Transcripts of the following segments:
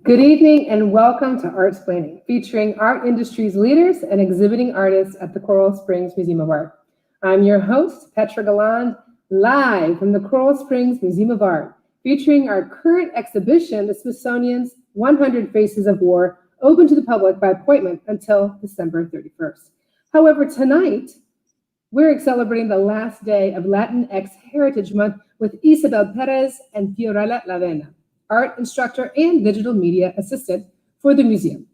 Good evening and welcome to ArtSplaining, featuring art industry's leaders and exhibiting artists at the Coral Springs Museum of Art. I'm your host, Petra Galland, live from the Coral Springs Museum of Art, featuring our current exhibition, the Smithsonian's 100 Faces of War, open to the public by appointment until December 31st. However, tonight, we're celebrating the last day of LatinX Heritage Month with Isabel Perez and Fiorella Lavena, art instructor and digital media assistant for the museum.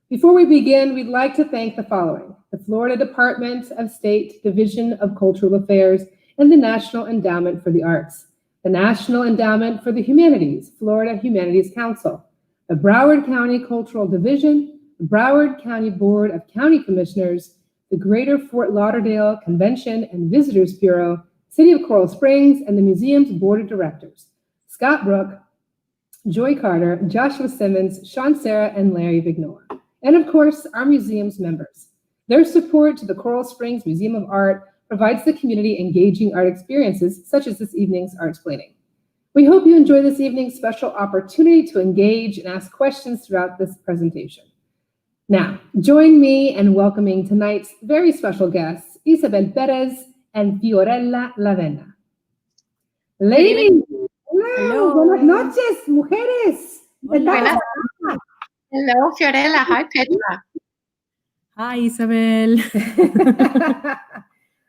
Before we begin, we'd like to thank the following: the Florida Department of State Division of Cultural Affairs and the National Endowment for the Arts, the National Endowment for the Humanities, Florida Humanities Council, the Broward County Cultural Division, the Broward County Board of County Commissioners, the Greater Fort Lauderdale Convention and Visitors Bureau, City of Coral Springs, and the museum's board of directors: Scott Brook, Joy Carter, Joshua Simmons, Sean Sarah, and Larry Vignor. And of course, our museum's members. Their support to the Coral Springs Museum of Art provides the community engaging art experiences, such as this evening's ArtSplaining. We hope you enjoy this evening's special opportunity to engage and ask questions throughout this presentation. Now, join me in welcoming tonight's very special guests, Isabel Perez and Fiorella Lavena. Ladies, hello. Buenas noches, mujeres. Buenas. Hello, Fiorella. Hi, Petra. Hi, Isabel.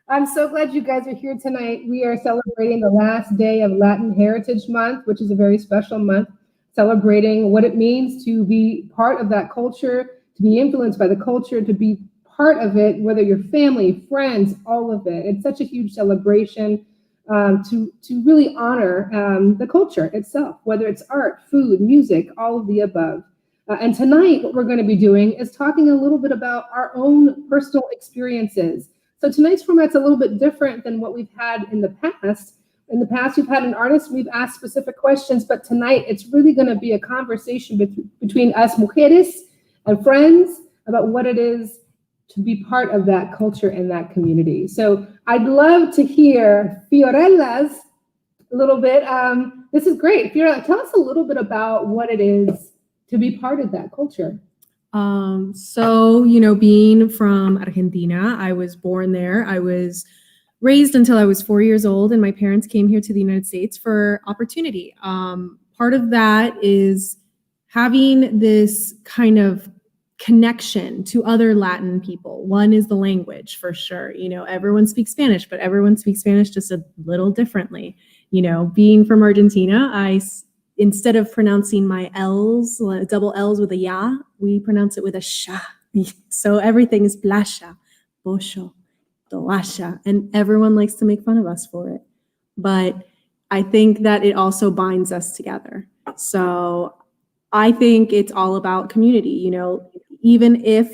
I'm so glad you guys are here tonight. We are celebrating the last day of Latin Heritage Month, which is a very special month, celebrating what it means to be part of that culture, to be influenced by the culture, to be part of it, whether you're family, friends, all of it. It's such a huge celebration. To really honor the culture itself, whether it's art, food, music, all of the above. And tonight, what we're going to be doing is talking a little bit about our own personal experiences. So tonight's format's a little bit different than what we've had in the past. In the past, we've had an artist, we've asked specific questions, but tonight it's really going to be a conversation between us mujeres and friends about what it is to be part of that culture and that community. So I'd love to hear Fiorella's a little bit. This is great. Fiorella, tell us a little bit about what it is to be part of that culture. Being from Argentina, I was born there. I was raised until I was 4 years old, and my parents came here to the United States for opportunity. Part of that is having this kind of connection to other Latin people. One is the language, for sure. Everyone speaks Spanish, but everyone speaks Spanish just a little differently. Being from Argentina, instead of pronouncing my L's, double L's with a ya, we pronounce it with a sha. So everything is blasha, bosho, doasha, and everyone likes to make fun of us for it. But I think that it also binds us together. So I think it's all about community. Even if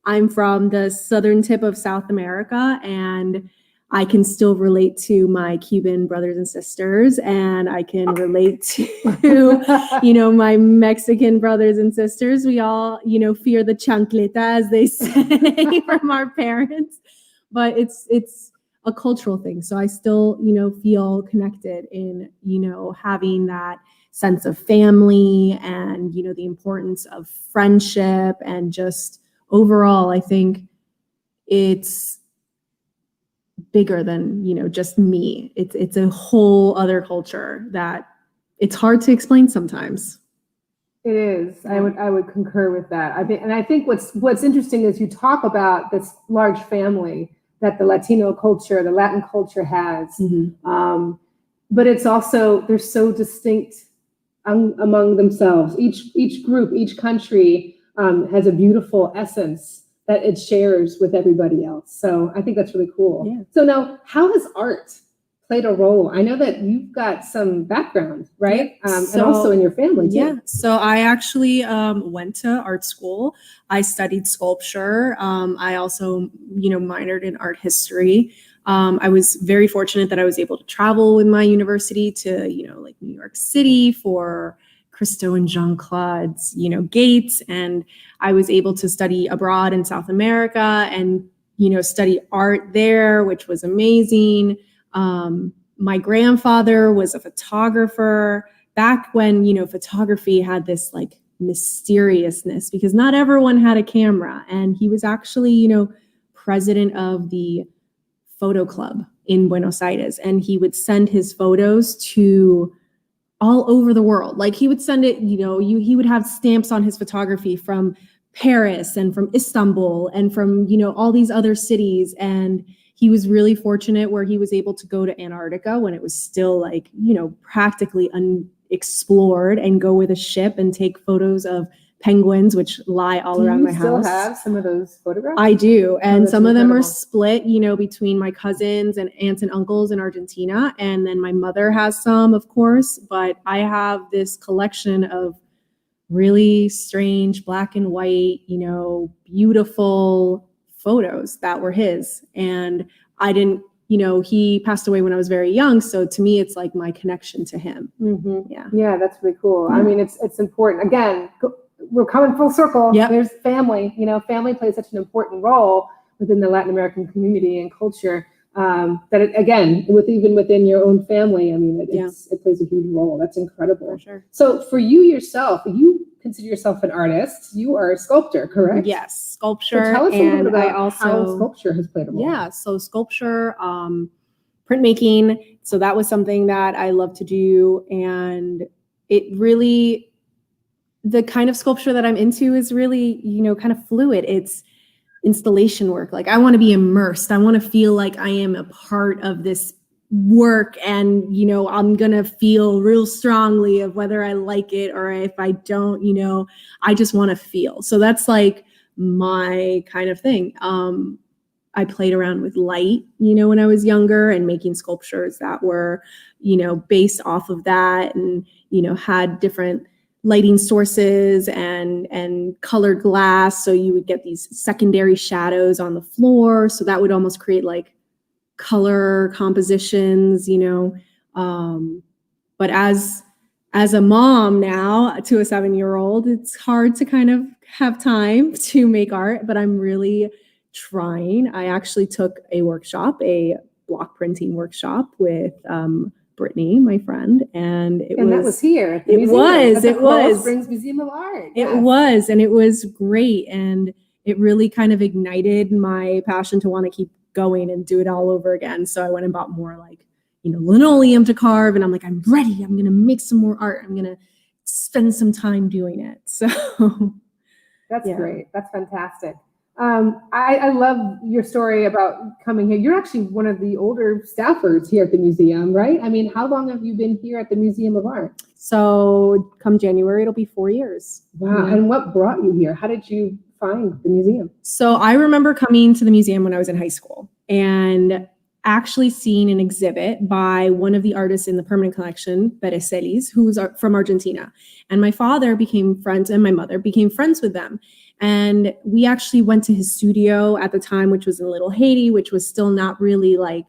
I'm from the southern tip of South America and I can still relate to my Cuban brothers and sisters, and I can relate to, my Mexican brothers and sisters. We all, fear the chancleta, as they say, from our parents. But it's a cultural thing. So I still, feel connected in, having that sense of family and, the importance of friendship, and just overall, I think it's bigger than, just me. It's a whole other culture that it's hard to explain sometimes. It is. I would concur with that. I think what's interesting is you talk about this large family that the Latino culture, the Latin culture has, but it's also, they're so distinct among themselves. Each group, each country has a beautiful essence that it shares with everybody else. So I think that's really cool. Yeah. So now, how has art played a role? I know that you've got some background, right? And also in your family too. Yeah, so I actually went to art school. I studied sculpture. I also, minored in art history. I was very fortunate that I was able to travel with my university to, like New York City for Christo and Jean-Claude's, Gates. And I was able to study abroad in South America and, study art there, which was amazing. My grandfather was a photographer back when, photography had this like mysteriousness because not everyone had a camera. And he was actually, you know, president of the photo club in Buenos Aires. And he would send his photos to all over the world. Like he would send it, you know, he would have stamps on his photography from Paris and from Istanbul and from, you know, all these other cities. And he was really fortunate where he was able to go to Antarctica when it was still like, you know, practically unexplored and go with a ship and take photos of penguins, which lie all around my house. Do you still have some of those photographs? I do. And some of them are incredible. split, you know, between my cousins and aunts and uncles in Argentina. And then my mother has some, of course, but I have this collection of really strange black and white, you know, beautiful photos that were his. And I didn't, you know, he passed away when I was very young. So to me, it's like my connection to him. Mm-hmm. Yeah. Yeah, that's really cool. Mm-hmm. I mean, it's important. Again, we're coming full circle. Yep. There's family. You know, family plays such an important role within the Latin American community and culture. That it, again, even within your own family, I mean, it plays a huge role. That's incredible. For sure. So for you yourself, you consider yourself an artist. You are a sculptor, correct? Yes, sculpture. So tell us a little bit about I also, how sculpture has played a role. Yeah, so sculpture, printmaking. So that was something that I love to do. And it really, the kind of sculpture that I'm into is really, you know, kind of fluid. It's installation work. Like I want to be immersed. I want to feel like I am a part of this work and, you know, I'm going to feel real strongly of whether I like it or if I don't, you know, I just want to feel. So that's like my kind of thing. I played around with light, you know, when I was younger and making sculptures that were, you know, based off of that and, you know, had different lighting sources and colored glass. So you would get these secondary shadows on the floor. So that would almost create like color compositions, you know. But as a mom now to a 7-year-old, it's hard to kind of have time to make art, but I'm really trying. I actually took a workshop, a block printing workshop with Brittany, my friend, and that was here at the museum. It was Springs Museum of Art. It was, and it was great, and it really kind of ignited my passion to want to keep going and do it all over again. So I went and bought more like, you know, linoleum to carve, and I'm like, I'm ready. I'm gonna make some more art. I'm gonna spend some time doing it. So that's great. That's fantastic. I love your story about coming here. You're actually one of the older staffers here at the museum, right? I mean, how long have you been here at the Museum of Art? So come January, it'll be 4 years. Wow. And what brought you here? How did you find the museum? So I remember coming to the museum when I was in high school and actually seeing an exhibit by one of the artists in the permanent collection, Perez, who was from Argentina. And my father became friends and my mother became friends with them. And we actually went to his studio at the time, which was in Little Haiti, which was still not really like,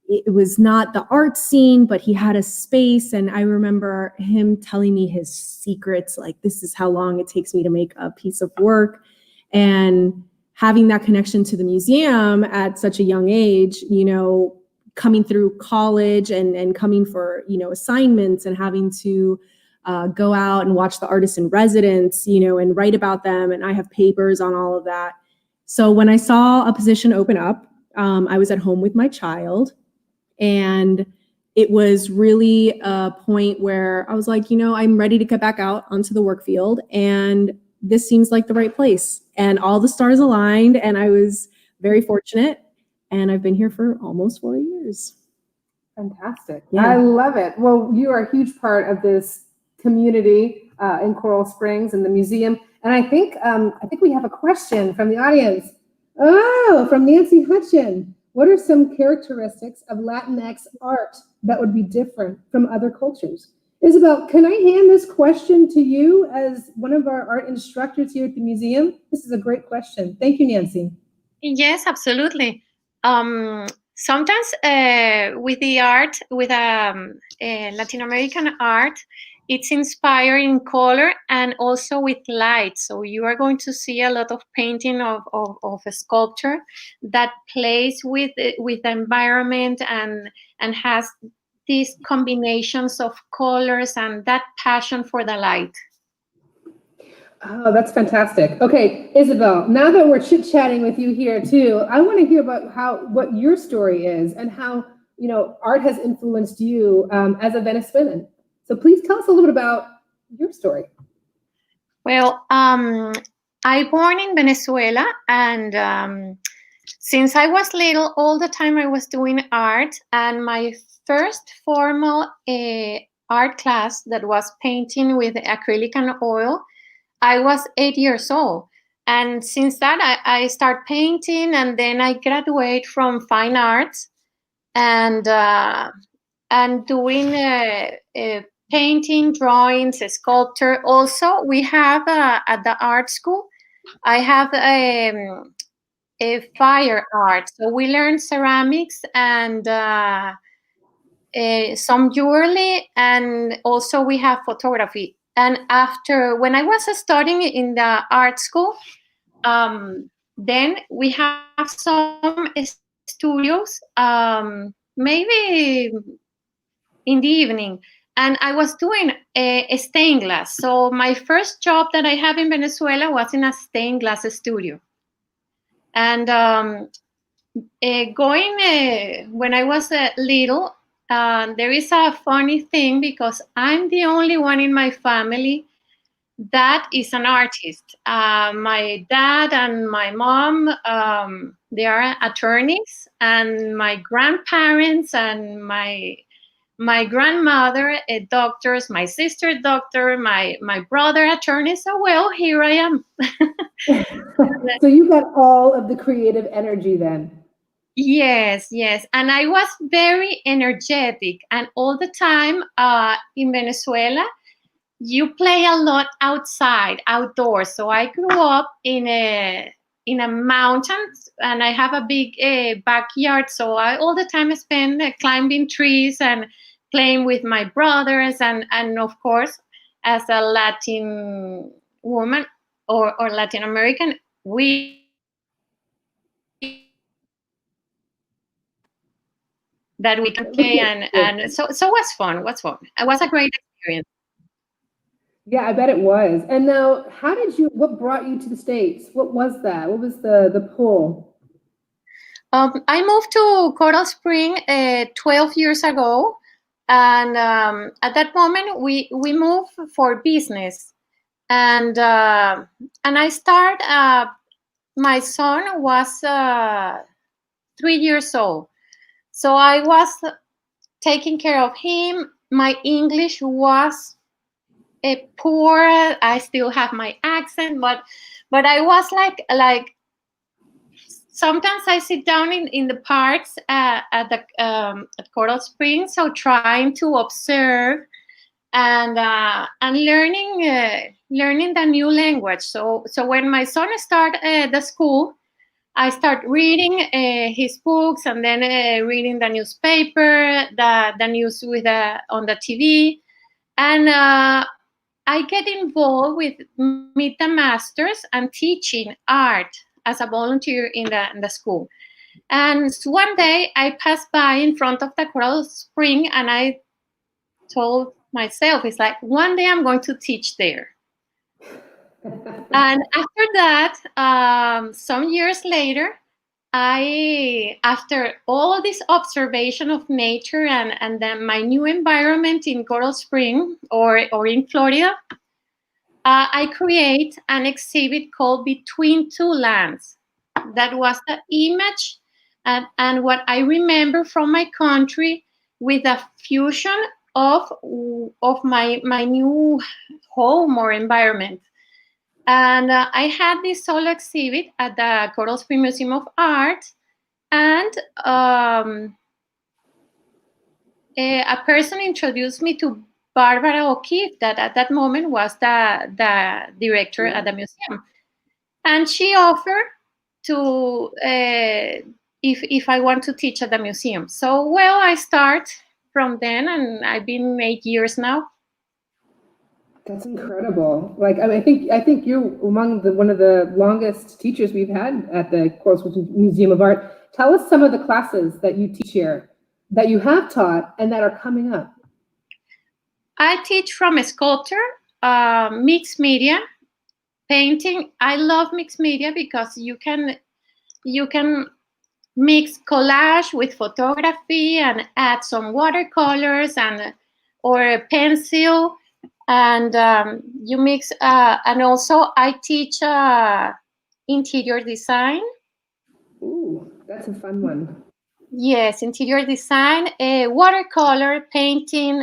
it was not the art scene, but he had a space. And I remember him telling me his secrets, like, this is how long it takes me to make a piece of work. And having that connection to the museum at such a young age, you know, coming through college and coming for, you know, assignments and having to go out and watch the artists in residence, you know, and write about them. And I have papers on all of that. So when I saw a position open up, I was at home with my child. And it was really a point where I was like, you know, I'm ready to get back out onto the work field. And this seems like the right place. And all the stars aligned. And I was very fortunate. And I've been here for almost 4 years. Fantastic. Yeah. I love it. Well, you are a huge part of this community in Coral Springs and the museum. And I think we have a question from the audience. Oh, from Nancy Hutchin. What are some characteristics of Latinx art that would be different from other cultures? Isabel, can I hand this question to you as one of our art instructors here at the museum? This is a great question. Thank you, Nancy. Yes, absolutely. Sometimes with the art, with Latin American art, it's inspired in color and also with light. So you are going to see a lot of painting of a sculpture that plays with the environment and has these combinations of colors and that passion for the light. Oh, that's fantastic. Okay, Isabel, now that we're chit-chatting with you here too, I want to hear about what your story is and how, art has influenced you as a Venezuelan. So please tell us a little bit about your story. Well, I born in Venezuela, and since I was little, all the time I was doing art, and my first formal art class that was painting with acrylic and oil, I was 8 years old. And since that, I start painting, and then I graduate from fine arts and doing painting, drawings, sculpture. Also, we have at the art school, I have a fire art. So we learn ceramics and some jewelry, and also we have photography. And after, when I was studying in the art school, then we have some studios, maybe in the evening, and I was doing a stained glass. So my first job that I have in Venezuela was in a stained glass studio. And when I was little, there is a funny thing because I'm the only one in my family that is an artist. My dad and my mom, they are attorneys, and my grandparents and my grandmother, doctors, my sister, doctor, my brother, attorney. So, well, here I am. So you got all of the creative energy then. Yes, yes. And I was very energetic. And all the time in Venezuela, you play a lot outside, outdoors. So I grew up in a mountain, and I have a big backyard. So I all the time spend climbing trees and playing with my brothers. And of course, as a Latin woman or Latin American, we that we can play, and so it was fun. It was a great experience. Yeah, I bet it was. And now, what brought you to the States? What was that? What was the pull? I moved to Coral Spring 12 years ago, and at that moment we moved for business, and I start. My son was 3 years old, so I was taking care of him. My English was poor. I still have my accent, but I was like sometimes I sit down in the parks at Coral Springs, so trying to observe and learning the new language. So when my son started the school, I start reading his books, and then reading the newspaper, the news on the TV, and I get involved with Meet the Masters and teaching art as a volunteer in the school. And one day I passed by in front of the Coral Spring, and I told myself, it's like, one day I'm going to teach there. And after that, some years later, after all this observation of nature and then my new environment in Coral Spring or in Florida, I create an exhibit called Between Two Lands. That was the image and what I remember from my country with a fusion of my new home or environment. And I had this solo exhibit at the Coral Spring Museum of Art, and a person introduced me to Barbara O'Keeffe, that at that moment was the director at the museum. And she offered to if I want to teach at the museum. So, well, I start from then, and I've been 8 years now. That's incredible. Like, I mean, I think you're among one of the longest teachers we've had at the Coral Springs Museum of Art. Tell us some of the classes that you teach here, that you have taught, and that are coming up. I teach from sculpture, mixed media, painting. I love mixed media because you can mix collage with photography and add some watercolors or a pencil, and you mix. And also, I teach interior design. Ooh, that's a fun one. Yes, interior design, watercolor painting.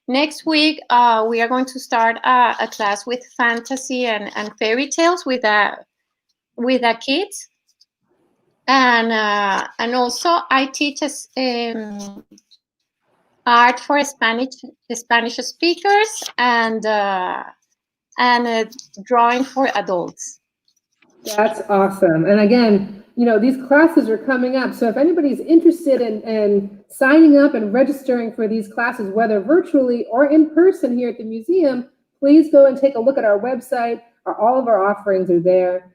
Next week, we are going to start a class with fantasy and fairy tales with the kids. And also I teach us art for Spanish speakers and drawing for adults. That's awesome. And again, these classes are coming up. So if anybody's interested in signing up and registering for these classes, whether virtually or in person here at the museum, please go and take a look at our website. All of our offerings are there.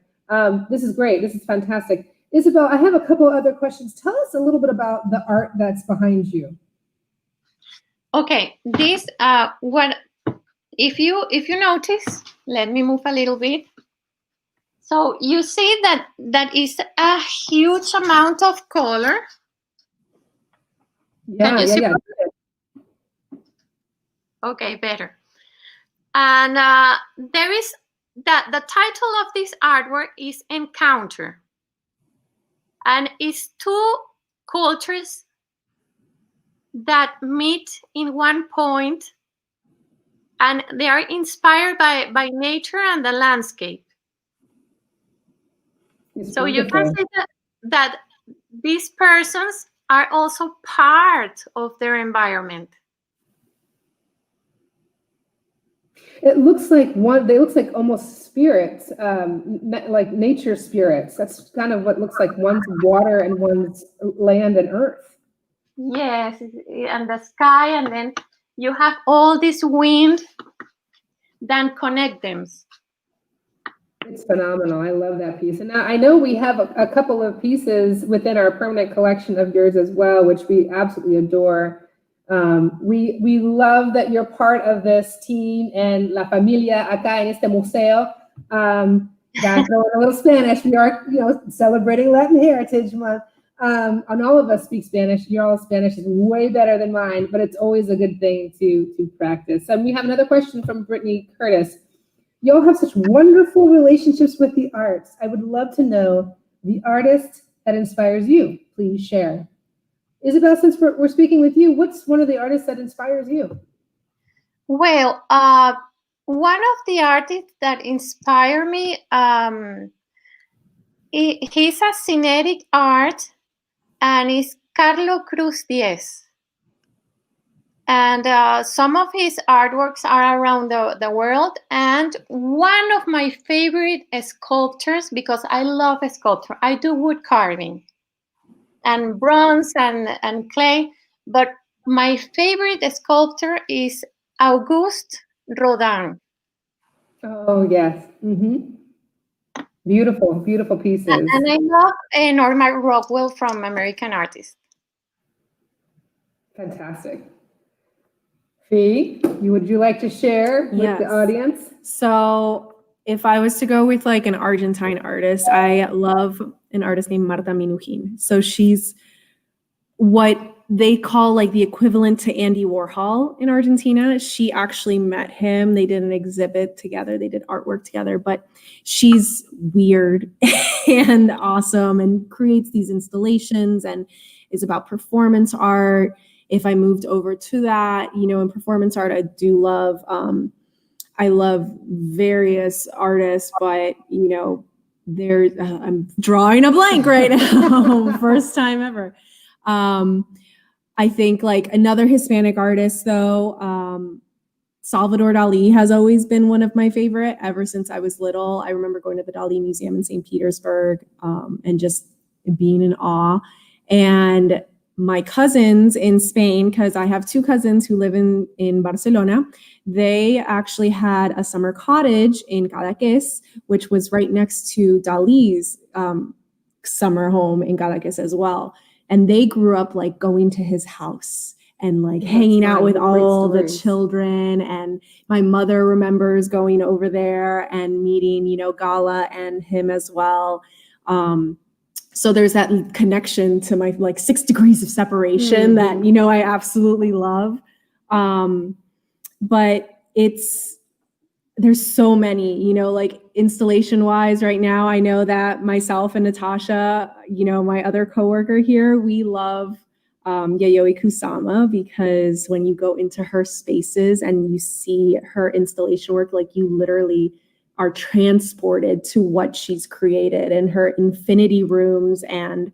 This is great. This is fantastic. Isabel, I have a couple other questions. Tell us a little bit about the art that's behind you. Okay, this what if you notice, let me move a little bit. So you see that is a huge amount of color. Yeah. Okay, better. And there is the title of this artwork is Encounter. And it's two cultures that meet in one point, and they are inspired by nature and the landscape. So you can see that these persons are also part of their environment. It looks like they look like almost spirits, like nature spirits. That's kind of what looks like one's water and one's land and earth. Yes, and the sky, and then you have all this wind that connect them. It's phenomenal. I love that piece. And now I know we have a couple of pieces within our permanent collection of yours as well, which we absolutely adore. We love that you're part of this team and La Familia acá en este museo. Got a little Spanish. We are, celebrating Latin Heritage Month. And all of us speak Spanish. Your all Spanish is way better than mine, but it's always a good thing to practice. And we have another question from Brittany Curtis. You all have such wonderful relationships with the arts. I would love to know the artist that inspires you. Please share. Isabel, since we're speaking with you, what's one of the artists that inspires you? Well, one of the artists that inspire me, he's a kinetic art, and it's Cruz Diaz. And some of his artworks are around the world. And one of my favorite sculptors, because I love sculpture, I do wood carving and bronze and clay. But my favorite sculptor is Auguste Rodin. Oh, yes. Mm-hmm. Beautiful, beautiful pieces. And I love Norma Rockwell from American Artist. Fantastic. Fee, would you like to share with the audience? So if I was to go with like an Argentine artist, I love an artist named Marta Minoukin. So she's what they call like the equivalent to Andy Warhol in Argentina. She actually met him. They did an exhibit together. They did artwork together, but she's weird and awesome and creates these installations and is about performance art. If I moved over to that, in performance art, I do love, I love various artists, but, I'm drawing a blank right now, first time ever. I think like another Hispanic artist though, Salvador Dali has always been one of my favorite ever since I was little. I remember going to the Dali Museum in St. Petersburg, and just being in awe. And my cousins in Spain, because I have two cousins who live in Barcelona, they actually had a summer cottage in Cadaqués, which was right next to Dali's summer home in Cadaqués as well. And they grew up like going to his house and like That's hanging out fun. with Great all the stories. children. And my mother remembers going over there and meeting, Gala and him as well. So there's that connection to my like 6 degrees of separation that, I absolutely love. But there's so many, like installation wise right now. I know that myself and Natasha, my other coworker here, we love Yayoi Kusama, because when you go into her spaces and you see her installation work, like you literally are transported to what she's created in her infinity rooms, and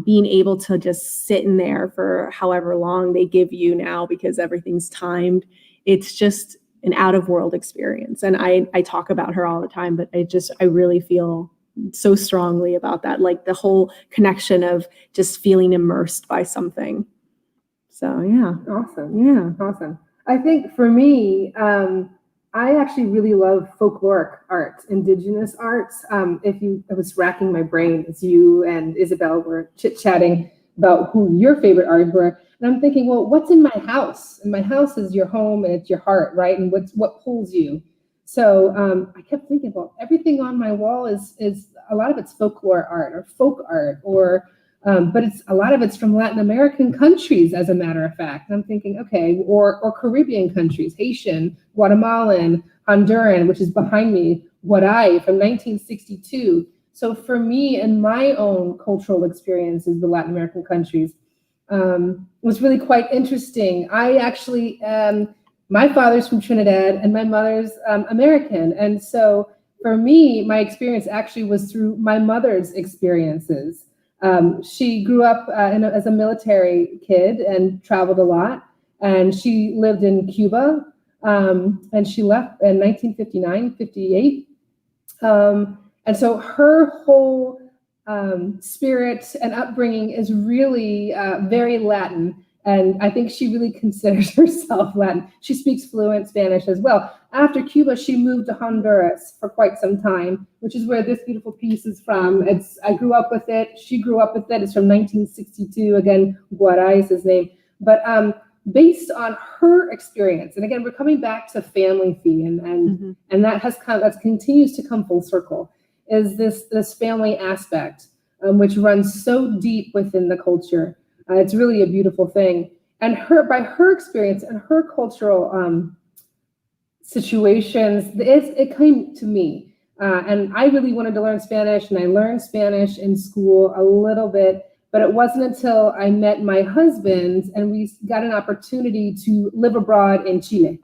being able to just sit in there for however long they give you now, because everything's timed. It's just an out of world experience. And I talk about her all the time, but I really feel so strongly about that, like the whole connection of just feeling immersed by something. So yeah. Awesome. Yeah. Awesome. I think for me, I actually really love folkloric art, indigenous arts. I was racking my brain as you and Isabel were chit-chatting about who your favorite artists were. And I'm thinking, well, what's in my house? And my house is your home and it's your heart, right? And what pulls you? So I kept thinking, well, everything on my wall is a lot of it's folklore art or folk art, but a lot of it's from Latin American countries, as a matter of fact. And I'm thinking, okay, or Caribbean countries, Haitian, Guatemalan, Honduran, which is behind me, Guaray from 1962. So for me and my own cultural experiences with Latin American countries, was really quite interesting. I actually, my father's from Trinidad and my mother's American. And so for me, my experience actually was through my mother's experiences. She grew up as a military kid and traveled a lot. And she lived in Cuba, and she left in 1959, 58. And so her whole spirit and upbringing is really very Latin. And I think she really considers herself Latin. She speaks fluent Spanish as well. After Cuba, she moved to Honduras for quite some time, which is where this beautiful piece is from. I grew up with it. She grew up with it. It's from 1962. Again, Guaray is his name. But based on her experience, and again, we're coming back to family fee, and that continues to come full circle, is this family aspect, which runs so deep within the culture. It's really a beautiful thing. And by her experience and her cultural situations, it came to me. And I really wanted to learn Spanish, and I learned Spanish in school a little bit, but it wasn't until I met my husband and we got an opportunity to live abroad in Chile.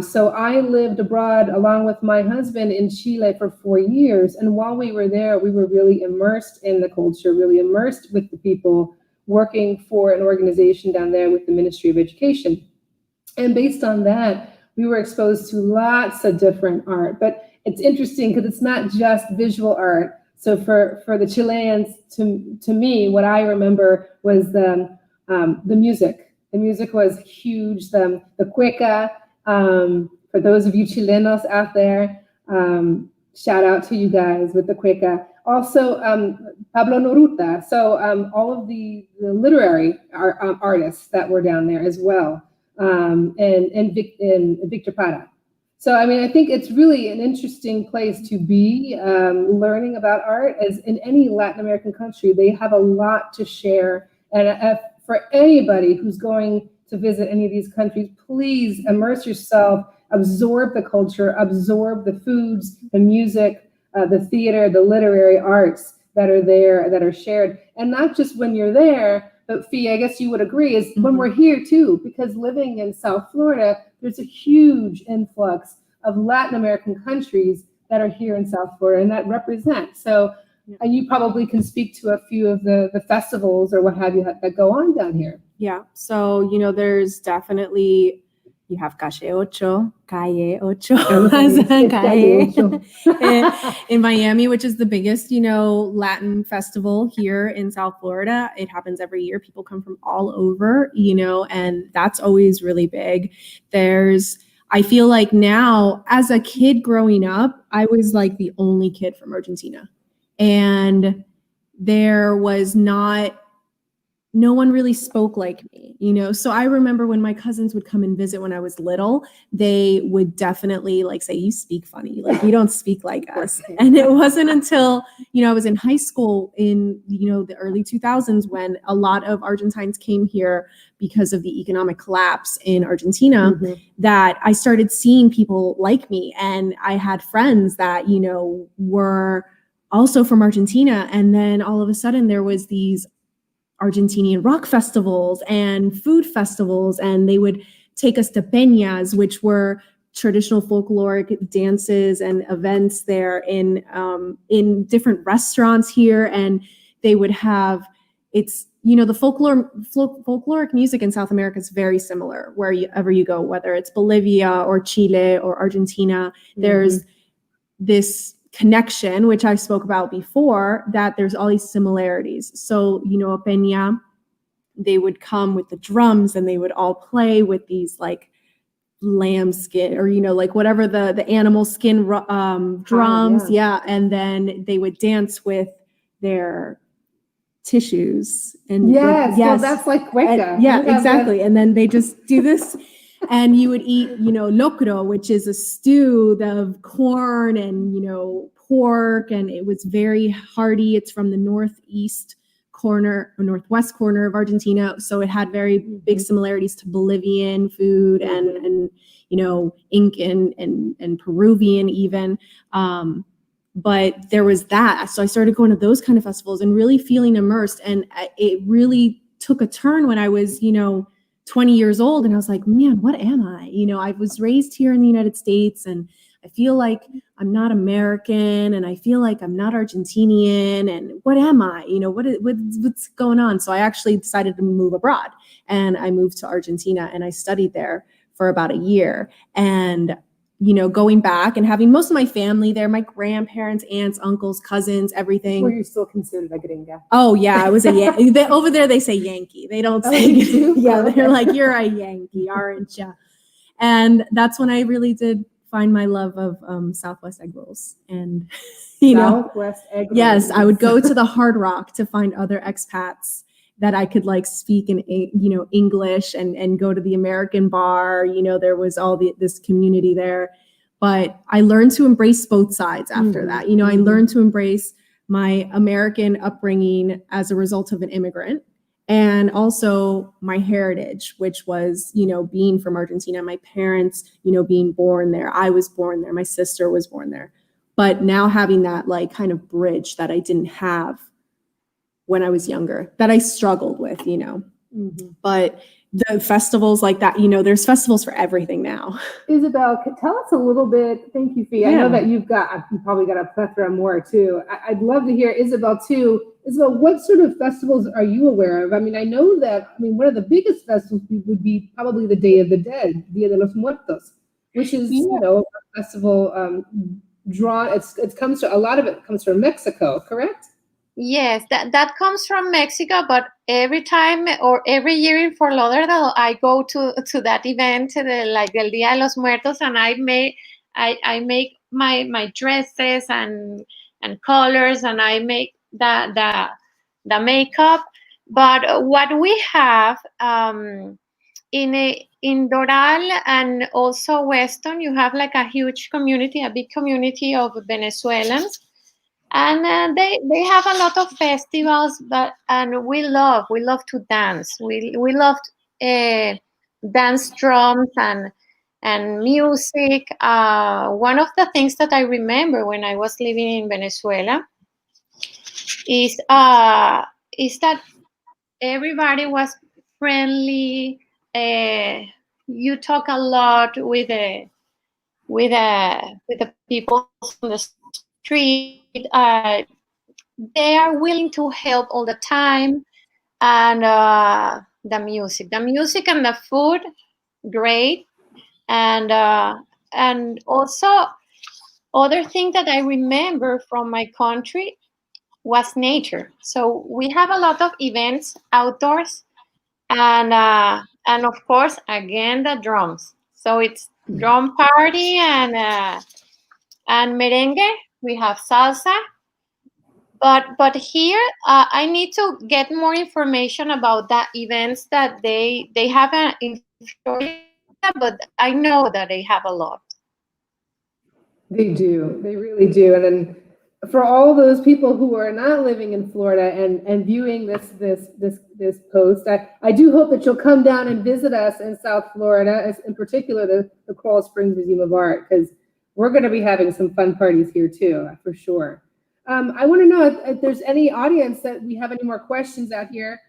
So I lived abroad along with my husband in Chile for 4 years. And while we were there, we were really immersed in the culture, really immersed with the people, working for an organization down there with the Ministry of Education. And based on that, we were exposed to lots of different art. But it's interesting because it's not just visual art. So for the Chileans, to me, what I remember was the music. The music was huge. The cueca. For those of you Chilenos out there, shout out to you guys with the cueca. Also, Pablo Neruda. So all of the literary artists that were down there as well, and Victor Para. So, I mean, I think it's really an interesting place to be learning about art. As in any Latin American country, they have a lot to share. And for anybody who's going to visit any of these countries, please immerse yourself, absorb the culture, absorb the foods, the music, the theater, the literary arts that are there, that are shared. And not just when you're there, but Fee, I guess you would agree, is when we're here too, because living in South Florida, there's a huge influx of Latin American countries that are here in South Florida and that represent. So and you probably can speak to a few of the festivals or what have you that go on down here. Yeah. So, there's definitely, you have Calle Ocho, Calle in Miami, which is the biggest, Latin festival here in South Florida. It happens every year. People come from all over, and that's always really big. I feel like now, as a kid growing up, I was like the only kid from Argentina. And there was not no one really spoke like me, you know? So I remember when my cousins would come and visit when I was little, they would definitely like say, you speak funny, like you don't speak like us. And it wasn't until, you know, I was in high school in, you know, the early 2000s when a lot of Argentines came here because of the economic collapse in Argentina, that I started seeing people like me. And I had friends that, you know, were also from Argentina. And then all of a sudden there was these Argentinian rock festivals and food festivals, and they would take us to peñas, which were traditional folkloric dances and events there in different restaurants here. And they would have, it's, you know, the folkloric music in South America is very similar wherever you go, whether it's Bolivia or Chile or Argentina. There's this connection, which I spoke about before, that there's all these similarities. So, you know, a peña, they would come with the drums and they would all play with these like lamb skin or, you know, like whatever the animal skin drums. Yeah. And then they would dance with their tissues. And yes, well, that's like Cueca. Yeah, exactly. And then they just do this. And you would eat, you know, locro, which is a stew of corn and, you know, pork. And it was very hearty. It's from the northwest corner of Argentina. So it had very big similarities to Bolivian food and you know, Incan and Peruvian even. But there was that. So I started going to those kind of festivals and really feeling immersed. And it really took a turn when I was, you know, 20 years old. And I was like, man, what am I? You know, I was raised here in the United States and I feel like I'm not American and I feel like I'm not Argentinian. And what am I? You know, what's going on? So I actually decided to move abroad and I moved to Argentina and I studied there for about a year. And you know, going back and having most of my family there, my grandparents, aunts, uncles, cousins, everything. Were you still considered a gringa? Oh yeah, I was a Yankee. Over there they say Yankee. They don't say yeah. They're like, you're a Yankee, aren't you? And that's when I really did find my love of Southwest egg rolls. And you Southwest egg rolls. Yes, I would go to the Hard Rock to find other expats that I could like speak in, you know, English and go to the American bar. You know, there was all this community there, but I learned to embrace both sides after that. You know, I learned to embrace my American upbringing as a result of an immigrant and also my heritage, which was, you know, being from Argentina, my parents, you know, being born there. I was born there. My sister was born there. But now having that like kind of bridge that I didn't have when I was younger, that I struggled with, you know. But the festivals like that, you know, there's festivals for everything now. Isabel, tell us a little bit. Thank you, Fee. Yeah. I know that you probably got a plethora more too. I'd love to hear Isabel too. Isabel, what sort of festivals are you aware of? I mean, I know that, one of the biggest festivals would be probably the Day of the Dead, Dia de los Muertos, which is, you know, a festival drawn, a lot of it comes from Mexico, correct? Yes, that comes from Mexico, but every time or every year in Fort Lauderdale, I go to that event, like El Día de los Muertos, and I make my dresses and colors, and I make the makeup. But what we have in Doral and also Weston, you have like a huge community, a big community of Venezuelans. And they have a lot of festivals, and we love to dance. We love dance drums and music. One of the things that I remember when I was living in Venezuela is that everybody was friendly. You talk a lot with the people on the street. They are willing to help all the time, and the music and the food, great, and also other thing that I remember from my country was nature. So we have a lot of events outdoors, and of course again the drums. So it's drum party and merengue. We have salsa, But here I need to get more information about the events that they have in Florida, but I know that they have a lot. They do. They really do. And then for all those people who are not living in Florida and viewing this post, I do hope that you'll come down and visit us in South Florida, in particular the Coral Springs Museum of Art, because we're going to be having some fun parties here too, for sure. I want to know if there's any audience that we have any more questions out here.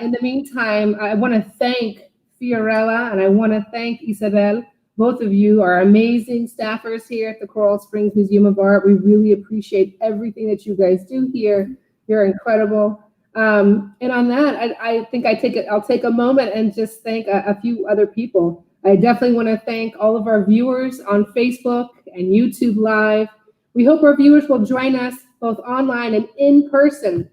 In the meantime, I want to thank Fiorella and I want to thank Isabel. Both of you are amazing staffers here at the Coral Springs Museum of Art. We really appreciate everything that you guys do here. You're incredible. And on that, I think I'll take a moment and just thank a few other people. I definitely want to thank all of our viewers on Facebook and YouTube Live. We hope our viewers will join us both online and in person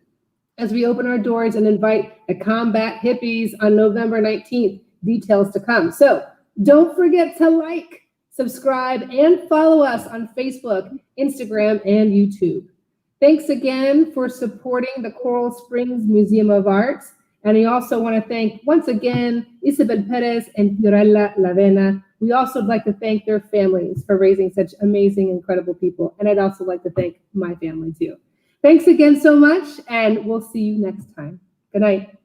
as we open our doors and invite the Combat Hippies on November 19th. Details to come. So don't forget to like, subscribe, and follow us on Facebook, Instagram, and YouTube. Thanks again for supporting the Coral Springs Museum of Arts. And I also want to thank, once again, Isabel Perez and Fiorella Lavena. We also would like to thank their families for raising such amazing, incredible people. And I'd also like to thank my family, too. Thanks again so much, and we'll see you next time. Good night.